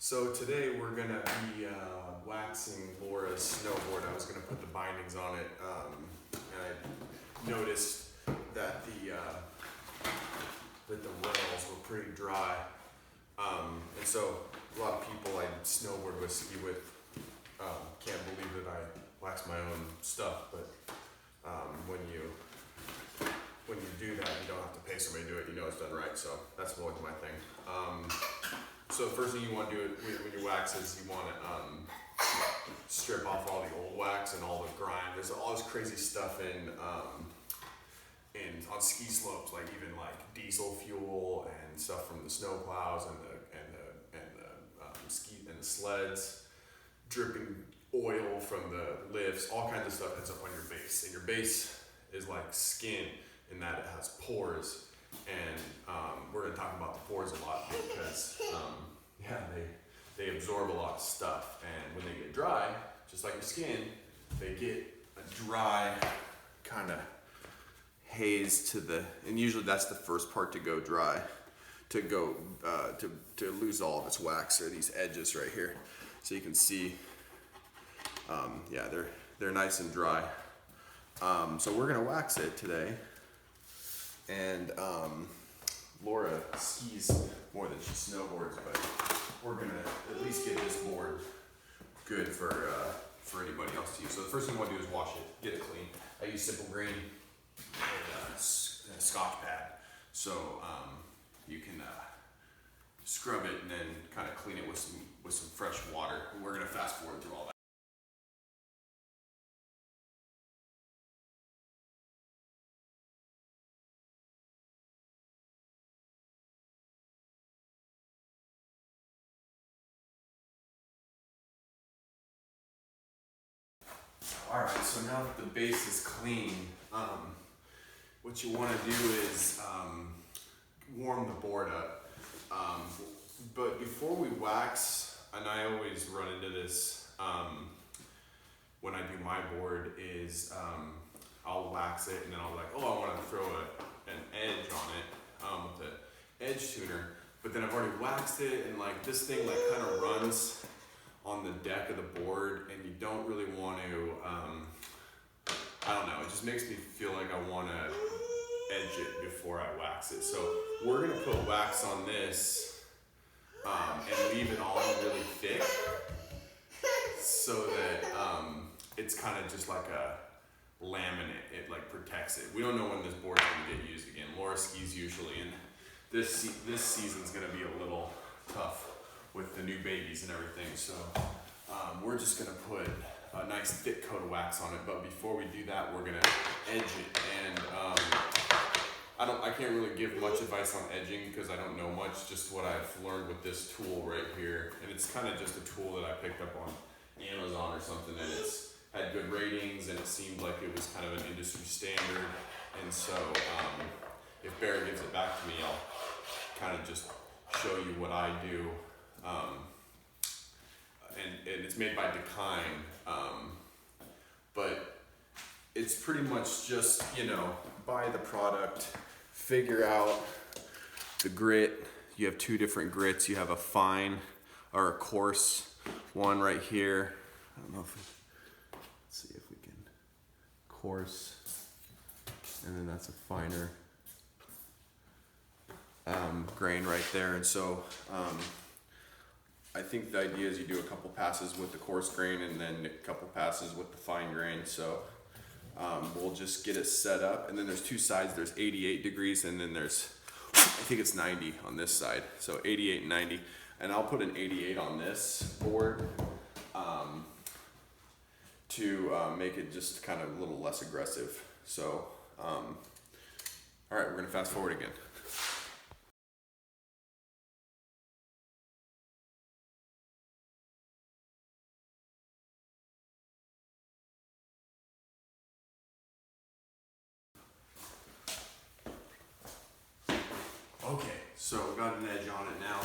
So today we're gonna be waxing Laura's snowboard. I was gonna put the bindings on it, and I noticed that the rails were pretty dry, and so a lot of people I snowboard with, ski with, can't believe that I wax my own stuff. But when you do that, you don't have to pay somebody to do it. You know it's done right. So that's always my thing. So the first thing you want to do when you wax is you want to strip off all the old wax and all the grime. There's all this crazy stuff in on ski slopes, like even like diesel fuel and stuff from the snow plows and the ski and the sleds, dripping oil from the lifts, all kinds of stuff ends up on your base. And your base is like skin in that it has pores. And we're going to talk about the pores a lot because, they absorb a lot of stuff. And when they get dry, just like your skin, they get a dry kind of haze and usually that's the first part to go dry, to lose all of its wax, or these edges right here. So you can see, they're nice and dry. So we're going to wax it today. And Laura skis more than she snowboards, but we're gonna at least get this board good for anybody else to use. So the first thing you want to do is wash it, get it clean. I use Simple Green and a Scotch pad, so you can scrub it and then kind of clean it with some fresh water. And we're gonna fast forward through all that. Alright, so now that the base is clean, what you want to do is warm the board up. But before we wax, and I always run into this when I do my board, is I'll wax it and then I'll be like, oh, I want to throw an edge on it with the edge tuner. But then I've already waxed it, and like this thing like kind of runs on the deck of the board, and you don't really want to, I don't know, it just makes me feel like I want to edge it before I wax it. So we're going to put wax on this and leave it on really thick so that it's kind of just like a laminate. It like protects it. We don't know when this board's going to get used again. Laura skis usually, and this season's going to be a little tough with the new babies and everything, so we're just gonna put a nice thick coat of wax on it. But before we do that, we're gonna edge it. And I can't really give much advice on edging because I don't know much. Just what I've learned with this tool right here, and it's kind of just a tool that I picked up on Amazon or something, and it's had good ratings, and it seemed like it was kind of an industry standard. And so if Barry gives it back to me, I'll kind of just show you what I do. And it's made by Dakine, but it's pretty much just, buy the product, figure out the grit. You have two different grits. You have a fine or a coarse one right here. I don't know let's see if we can, coarse, and then that's a finer grain right there. And so I think the idea is you do a couple passes with the coarse grain and then a couple passes with the fine grain. So we'll just get it set up, and then there's two sides. There's 88 degrees, and then there's, I think it's 90 on this side. So 88 and 90, and I'll put an 88 on this board to make it just kind of a little less aggressive. So all right, we're gonna fast forward again. Okay, so we got an edge on it now.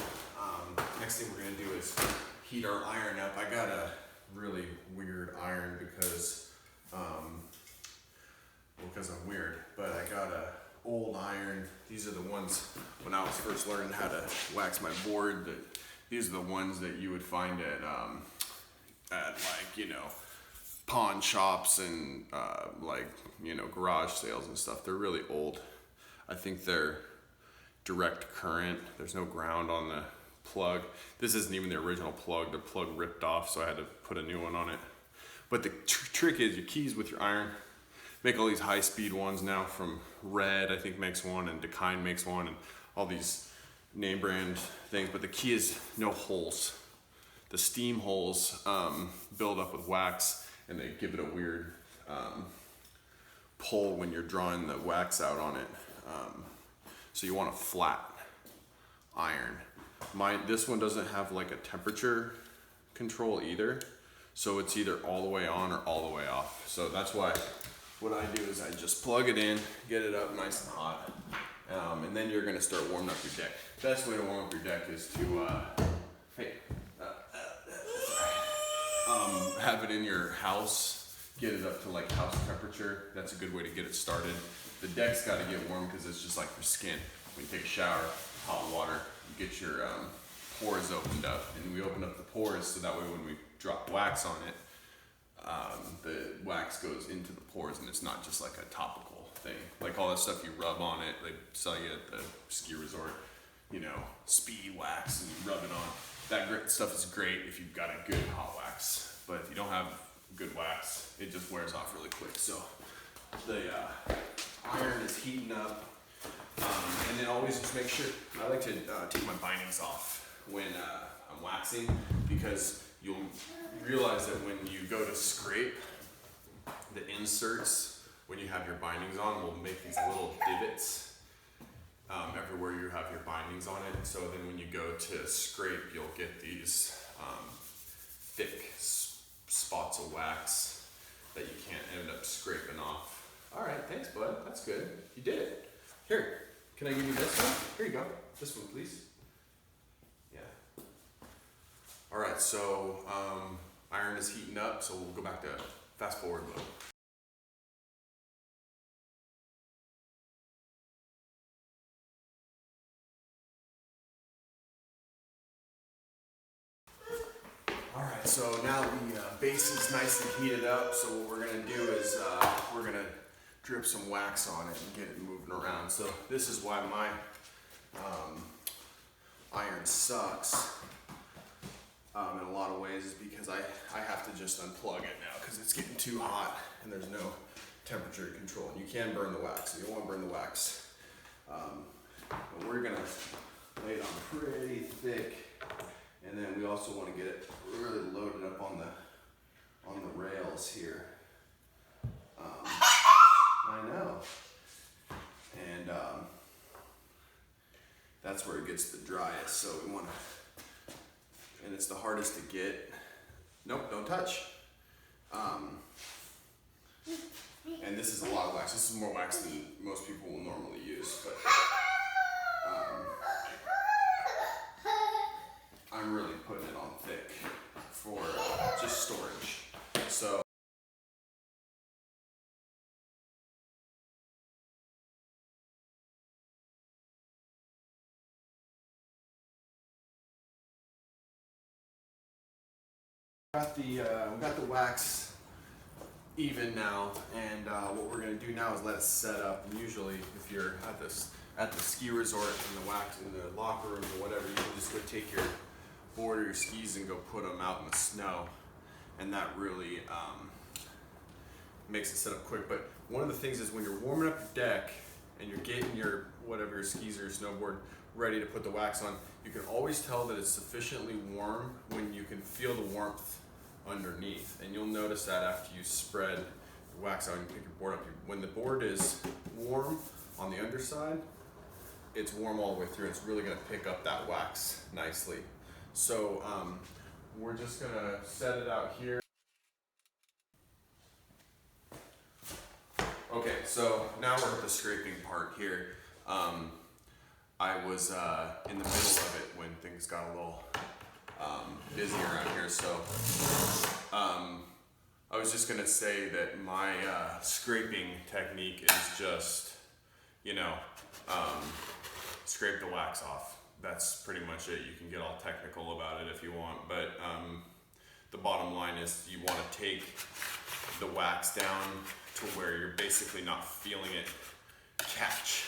Next thing we're gonna do is heat our iron up. I got a really weird iron because I'm weird, but I got a old iron. These are the ones when I was first learning how to wax my board that These are the ones that you would find at like, you know, pawn shops and like, you know, garage sales and stuff. They're really old. I think they're direct current. There's no ground on the plug. This isn't even the original plug. The plug ripped off, so I had to put a new one on it. But the trick is your keys with your iron. Make all these high-speed ones now from Red, I think makes one, and Dakine makes one, and all these name brand things. But the key is no holes. The steam holes build up with wax, and they give it a weird pull when you're drawing the wax out on it. So you want a flat iron. This one doesn't have like a temperature control either, so it's either all the way on or all the way off. So that's why what I do is I just plug it in, get it up nice and hot, and then you're gonna start warming up your deck. Best way to warm up your deck is to have it in your house, get it up to like house temperature. That's a good way to get it started. The deck's got to get warm because it's just like your skin. When you take a shower, hot water, you get your pores opened up, and we open up the pores so that way when we drop wax on it, the wax goes into the pores, and it's not just like a topical thing. Like all that stuff you rub on it, they sell you at the ski resort, you know, speed wax, and you rub it on. That stuff is great if you've got a good hot wax, but if you don't have good wax, it just wears off really quick. So the iron is heating up, and then always just make sure, I like to take my bindings off when I'm waxing, because you'll realize that when you go to scrape, the inserts, when you have your bindings on, will make these little divots everywhere you have your bindings on it. So then when you go to scrape, you'll get these thick spots of wax that you can't end up scraping off. All right, thanks, bud. That's good. You did it. Here, can I give you this one? Here you go. This one, please. Yeah. All right, so iron is heating up, so we'll go back to fast forward mode. All right, so now the base is nice and heated up, so what we're gonna do is we're gonna drip some wax on it and get it moving around. So this is why my iron sucks in a lot of ways, is because I have to just unplug it now because it's getting too hot and there's no temperature control. And you can burn the wax, so you don't want to burn the wax. But we're gonna lay it on pretty thick, and then we also want to get it really loaded up on the rails here. I know. And that's where it gets the driest, so we want to, and it's the hardest to get. Nope, don't touch. And this is a lot of wax. This is more wax than most people will normally use, but I'm really putting it on thick for just storage. So we got the wax even now, and what we're going to do now is let it set up. And usually, if you're at the ski resort in the wax in the locker room or whatever, you can just go take your board or your skis and go put them out in the snow, and that really makes it set up quick. But one of the things is when you're warming up your deck and you're getting your whatever, your skis or your snowboard ready to put the wax on, you can always tell that it's sufficiently warm when you can feel the warmth underneath. And you'll notice that after you spread the wax out and you pick your board up. When the board is warm on the underside, it's warm all the way through. It's really going to pick up that wax nicely. So we're just going to set it out here. Okay, so now we're at the scraping part here. I was in the middle of it when things got a little busy around here, so I was just gonna say that my scraping technique is just, you know, scrape the wax off. that's pretty much it. You can get all technical about it if you want, but the bottom line is you want to take the wax down to where you're basically not feeling it catch,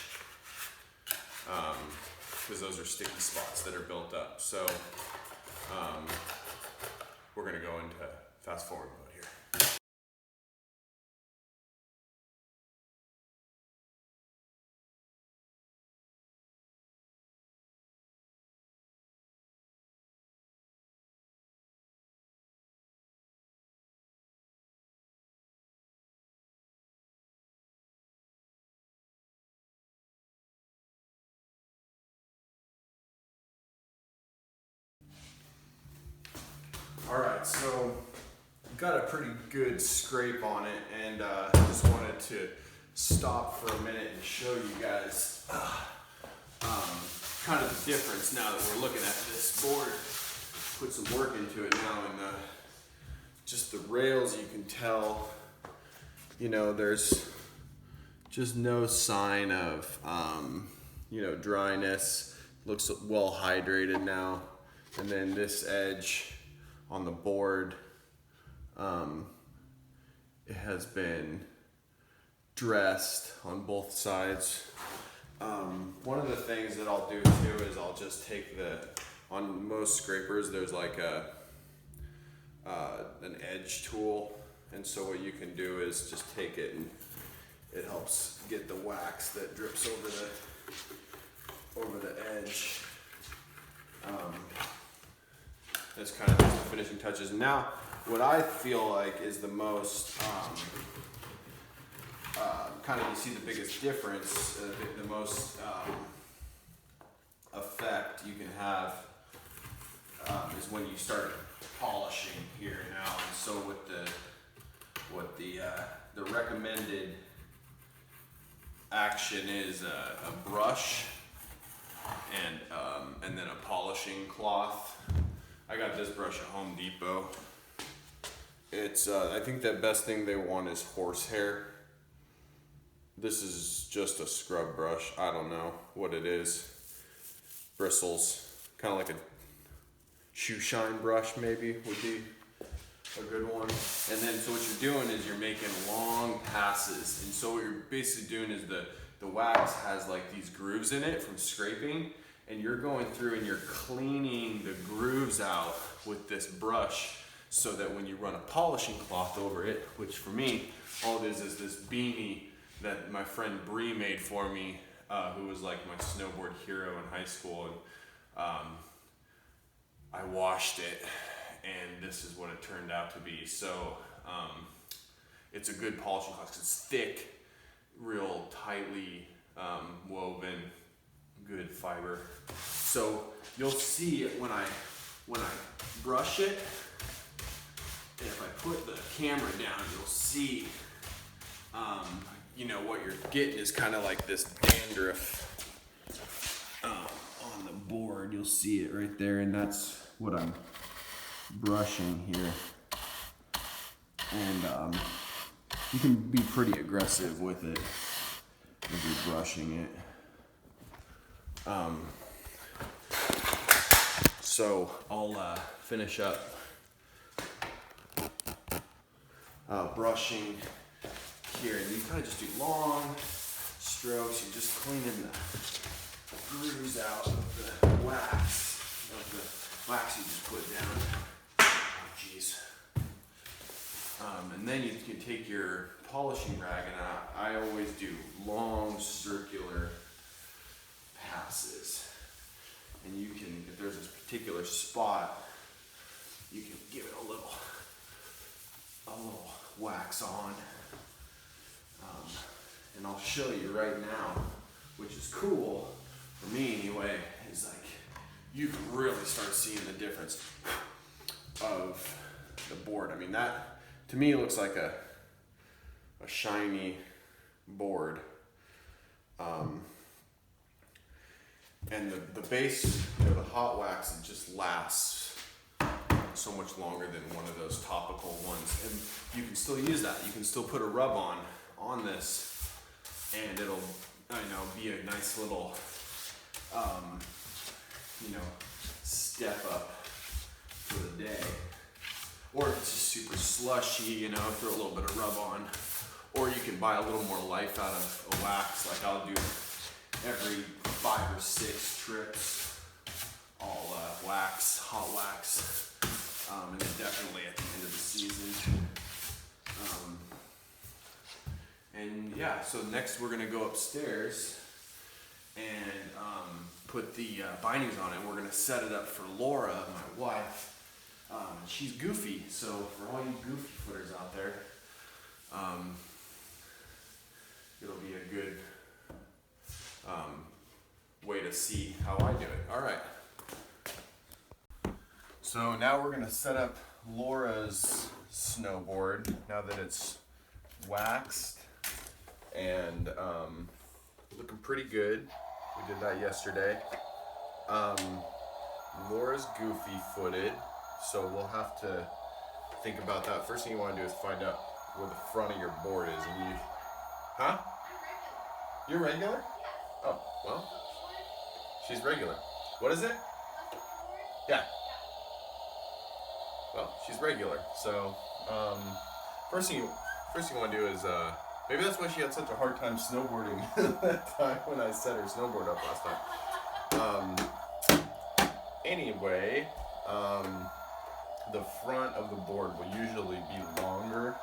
because those are sticky spots that are built up. So we're going to go into fast forward mode here. All right, so got a pretty good scrape on it, and just wanted to stop for a minute and show you guys kind of the difference now that we're looking at this board. Put some work into it now, and just the rails, you can tell, you know, there's just no sign of, you know, dryness. Looks well hydrated now. And then this edge on the board, it has been dressed on both sides. One of the things that I'll do too is I'll just take on most scrapers there's like an edge tool, and so what you can do is just take it, and it helps get the wax that drips over the edge. That's kind of just the finishing touches. Now, what I feel like is the most, kind of you see the biggest difference, the most effect you can have is when you start polishing here now. And so with the recommended action is a brush and then a polishing cloth. I got this brush at Home Depot. It's I think the best thing they want is horsehair. This is just a scrub brush. I don't know what it is. Bristles, kind of like a shoe shine brush maybe would be a good one. And then so what you're doing is you're making long passes. And so what you're basically doing is the wax has like these grooves in it from scraping, and you're going through and you're cleaning the grooves out with this brush, so that when you run a polishing cloth over it, which for me, all it is this beanie that my friend Bree made for me, who was like my snowboard hero in high school, and I washed it, and this is what it turned out to be. So it's a good polishing cloth because it's thick, real tightly woven, good fiber. So you'll see it when I brush it, and if I put the camera down, you'll see, you know, what you're getting is kind of like this dandruff on the board. You'll see it right there, and that's what I'm brushing here. And you can be pretty aggressive with it if you're brushing it. So I'll finish up brushing here, and you kind of just do long strokes. You're just cleaning the grooves out of the wax you just put down. Oh, jeez. And then you can take your polishing rag, and I always do long circular passes. And you can, if there's this particular spot, you can give it a little wax on. And I'll show you right now, which is cool, for me anyway, is like, you can really start seeing the difference of the board. I mean, that, to me, looks like a shiny board. And the base, you know, the hot wax, it just lasts so much longer than one of those topical ones. And you can still use that. You can still put a rub on this, and it'll, I know, be a nice little step up for the day. Or if it's just super slushy, throw a little bit of rub on. Or you can buy a little more life out of a wax, like I'll do every 5 or 6 trips. I'll wax, hot wax, and then definitely at the end of the season. And yeah, so next we're gonna go upstairs and put the bindings on it. We're gonna set it up for Laura, my wife. She's goofy, so for all you goofy footers out there, it'll be a good way to see how I do it. All right. So now we're gonna set up Laura's snowboard now that it's waxed and looking pretty good. We did that yesterday. Laura's goofy footed, so we'll have to think about that. First thing you want to do is find out where the front of your board is. And you, huh? You're regular? Oh, well, she's regular. What is it? Yeah. Well, she's regular. So, first thing you want to do is, maybe that's why she had such a hard time snowboarding that time when I set her snowboard up last time. Anyway, the front of the board will usually be longer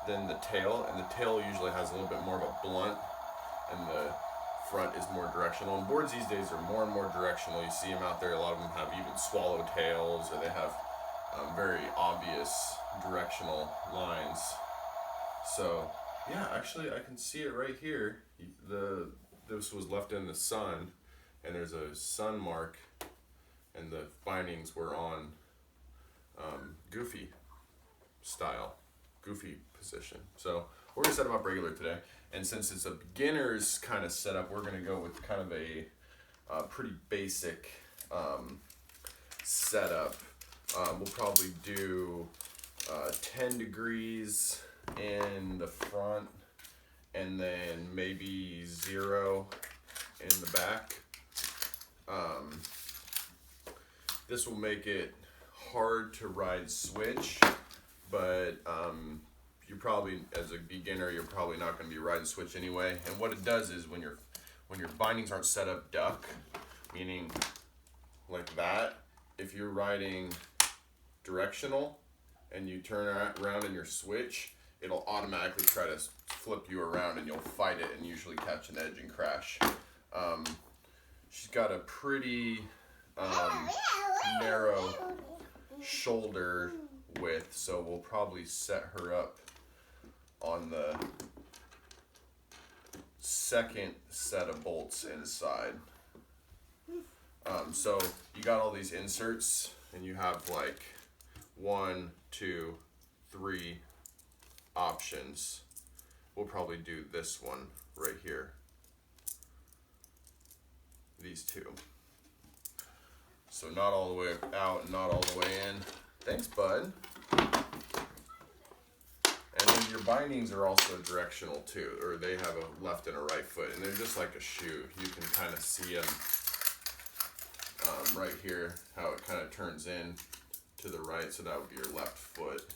than the tail, and the tail usually has a little bit more of a blunt, and the front is more directional. And boards these days are more and more directional. You see them out there, a lot of them have even swallow tails, or they have very obvious directional lines. So yeah, actually I can see it right here. This was left in the sun, and there's a sun mark, and the bindings were on goofy style, goofy position. So we're gonna set them up regular today, and since it's a beginner's kind of setup, we're gonna go with kind of a pretty basic setup. We'll probably do 10 degrees in the front, and then maybe 0 in the back. This will make it hard to ride switch, but you're probably, as a beginner, you're probably not going to be riding switch anyway. And what it does is when your bindings aren't set up duck, meaning like that, if you're riding directional and you turn around in your switch, it'll automatically try to flip you around, and you'll fight it and usually catch an edge and crash. She's got a pretty narrow shoulder width, so we'll probably set her up on the second set of bolts inside. So you got all these inserts, and you have like 1, 2, 3 options. We'll probably do this one right here. These two. So not all the way out, not all the way in. Thanks, bud. And then your bindings are also directional too, or they have a left and a right foot, and they're just like a shoe. You can kind of see them right here, how it kind of turns in to the right, so that would be your left foot.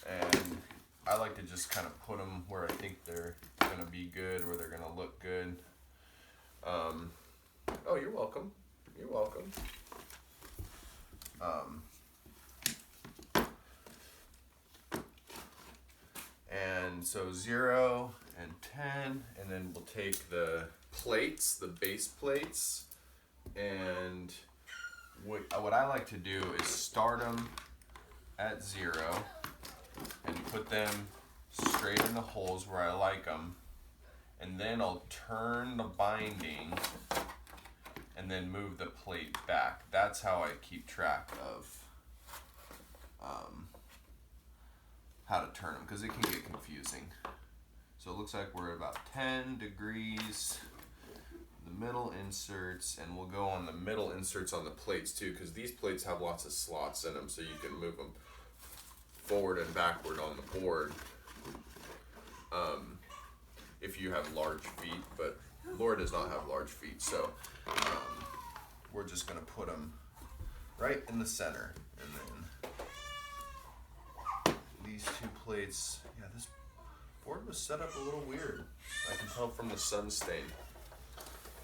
And I like to just kind of put them where I think they're gonna be good, where they're gonna look good. Oh, you're welcome. You're welcome. And so 0 and 10, and then we'll take the plates, the base plates, and what I like to do is start them at 0 and put them straight in the holes where I like them, and then I'll turn the binding and then move the plate back. That's how I keep track of how to turn them, because it can get confusing. So it looks like we're about 10 degrees, the middle inserts, and we'll go on the middle inserts on the plates too, because these plates have lots of slots in them, so you can move them forward and backward on the board if you have large feet, but Laura does not have large feet, so we're just gonna put them right in the center. And then these two plates, yeah, this board was set up a little weird. I can tell from the sun stain.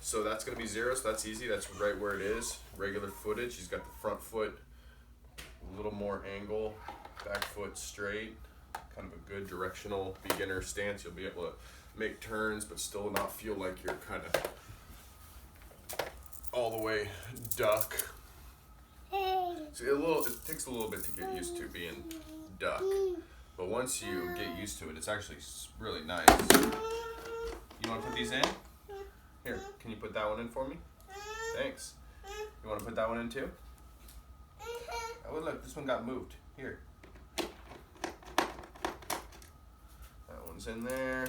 So that's gonna be 0, so that's easy. That's right where it is. Regular footage. He's got the front foot a little more angle, back foot straight. Kind of a good directional beginner stance. You'll be able to make turns, but still not feel like you're kind of all the way duck. So it takes a little bit to get used to being duck, but once you get used to it, it's actually really nice. You want to put these in? Here, can you put that one in for me? Thanks. You want to put that one in too? Oh, look, this one got moved. Here. That one's in there.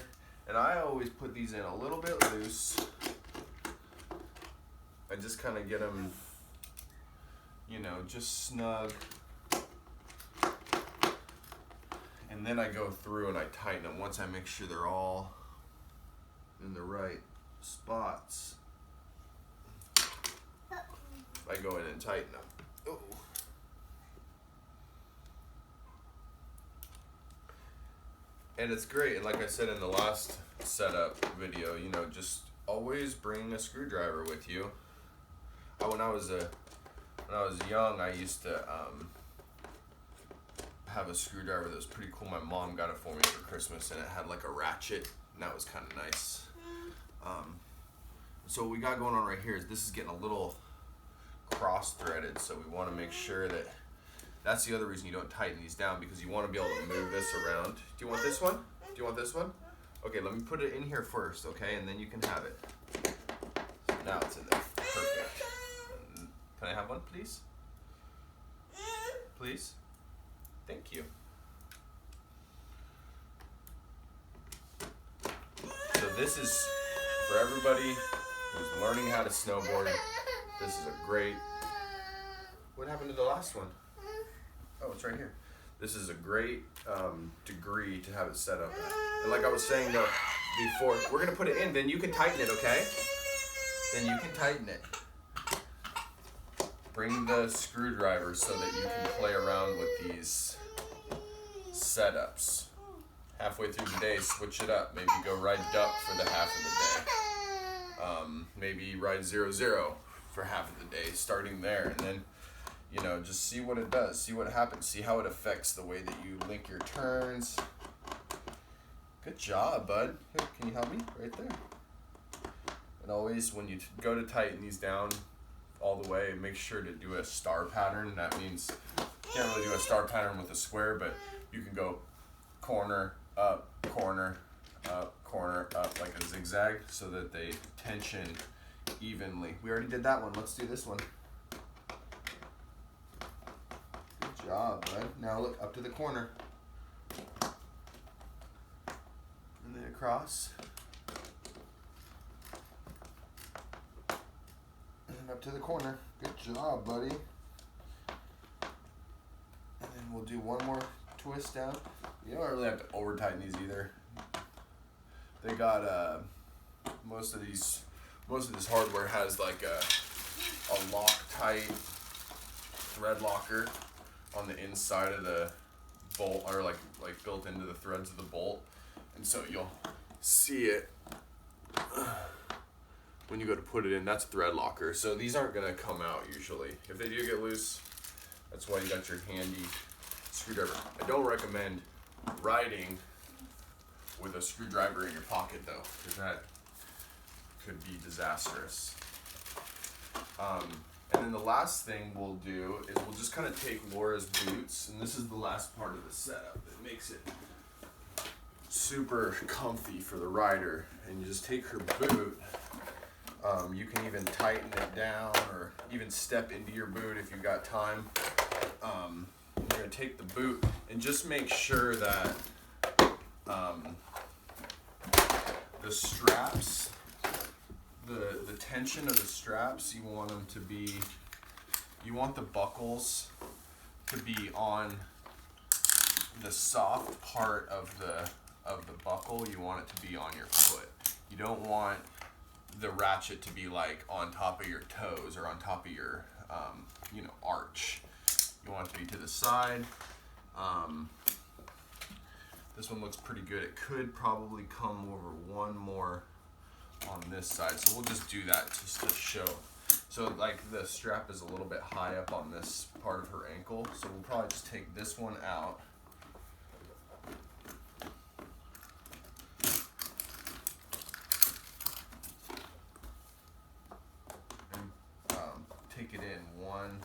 And I always put these in a little bit loose. I just kind of get them, you know, just snug. And then I go through and I tighten them once I make sure they're all in the right spots. I go in and tighten them. Oh. And it's great, and like I said in the last setup video, you know, just always bring a screwdriver with you. When I was young, I used to have a screwdriver that was pretty cool. My mom got it for me for Christmas, and it had like a ratchet, and that was kind of nice. So what we got going on right here is this is getting a little cross-threaded, so we want to make sure that that's the other reason you don't tighten these down, because you want to be able to move this around. Do you want this one? Do you want this one? Okay, let me put it in here first, okay, and then you can have it. So now it's in there. Perfect. Can I have one, please? Please? Thank you. So this is for everybody who's learning how to snowboard. This is a great... What happened to the last one? Oh, it's right here. This is a great degree to have it set up. And like I was saying though before, we're gonna put it in, then you can tighten it, okay? Then you can tighten it. Bring the screwdriver so that you can play around with these setups. Halfway through the day, switch it up. Maybe go ride duck for the half of the day. Maybe ride 0-0 for half of the day, starting there, and then, you know, just see what it does, see what happens, see how it affects the way that you link your turns. Good job, bud. Here, can you help me? Right there. And always, when you go to tighten these down all the way, make sure to do a star pattern. That means you can't really do a star pattern with a square, but you can go corner, up, corner, up, corner, up, like a zigzag, so that they tension evenly. We already did that one. Let's do this one. Good job, bud. Now look up to the corner. And then across. And up to the corner. Good job, buddy. And then we'll do one more twist down. You don't really have to over tighten these either. They got most of this hardware has like a Loctite thread locker on the inside of the bolt, or like built into the threads of the bolt, and so you'll see it when you go to put it in. That's thread locker, so these aren't gonna come out usually. If they do get loose, that's why you got your handy screwdriver. I don't recommend riding with a screwdriver in your pocket though, because that could be disastrous. And then the last thing we'll do is we'll just kind of take Laura's boots, and this is the last part of the setup that makes it super comfy for the rider. And you just take her boot. You can even tighten it down, or even step into your boot if you've got time. You're gonna take the boot and just make sure that the straps, the tension of the straps, you want them to be, you want the buckles to be on the soft part of the buckle. You want it to be on your foot. You don't want the ratchet to be like on top of your toes or on top of your, arch. You want it to be to the side. This one looks pretty good. It could probably come over one more on this side. So we'll just do that just to show. So like the strap is a little bit high up on this part of her ankle. So we'll probably just take this one out. And take it in one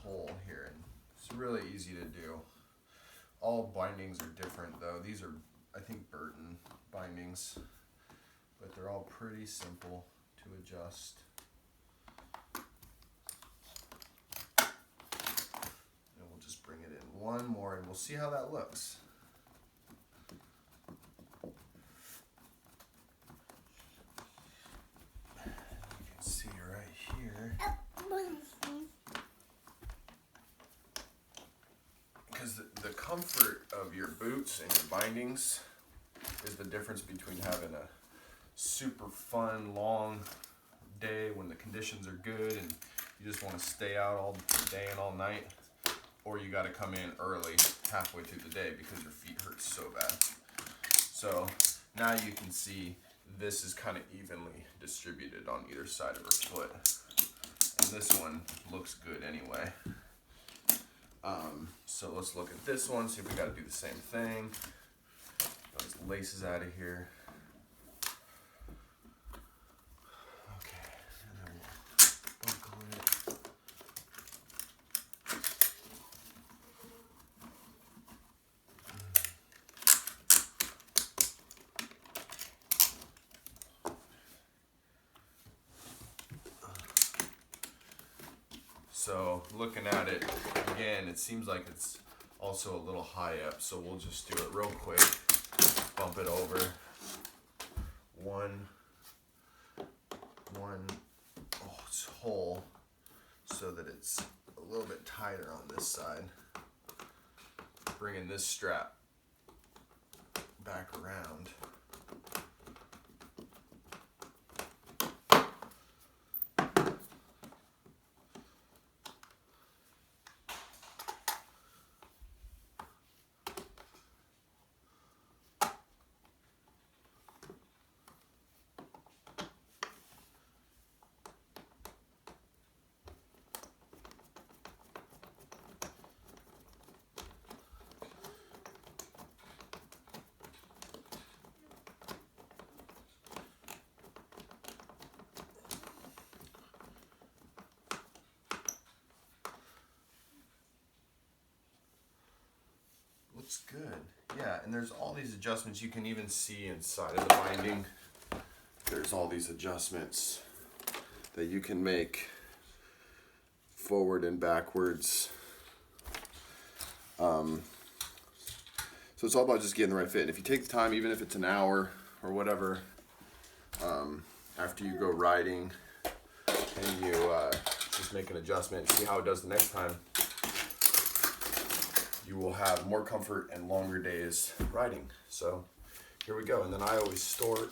hole here. And it's really easy to do. All bindings are different though. These are, I think, Burton bindings, but they're all pretty simple to adjust. And we'll just bring it in one more and we'll see how that looks. You can see right here. Because the comfort of your boots and your bindings is the difference between having a super fun, long day when the conditions are good and you just want to stay out all day and all night, or you got to come in early halfway through the day because your feet hurt so bad. So now you can see this is kind of evenly distributed on either side of her foot. And this one looks good anyway. So let's look at this one, see if we got to do the same thing. Those laces out of here. Okay, and then we'll buckle it. So looking at it again, it seems like it's also a little high up, so we'll just do it real quick. Bump it over. One hole so that it's a little bit tighter on this side. Bringing this strap back around. Looks good. Yeah, and there's all these adjustments you can even see inside of the binding. There's all these adjustments that you can make forward and backwards. So it's all about just getting the right fit. And if you take the time, even if it's an hour or whatever, after you go riding and you just make an adjustment, see how it does the next time, you will have more comfort and longer days riding. So here we go. And then I always store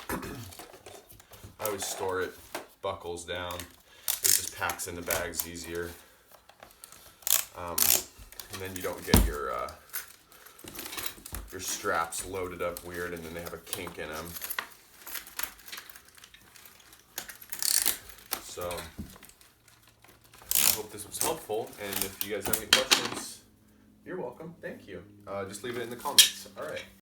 it buckles down. It just packs in the bags easier. And then you don't get your straps loaded up weird and then they have a kink in them. So I hope this was helpful, and if you guys have any questions, you're welcome. Thank you. Just leave it in the comments. All right.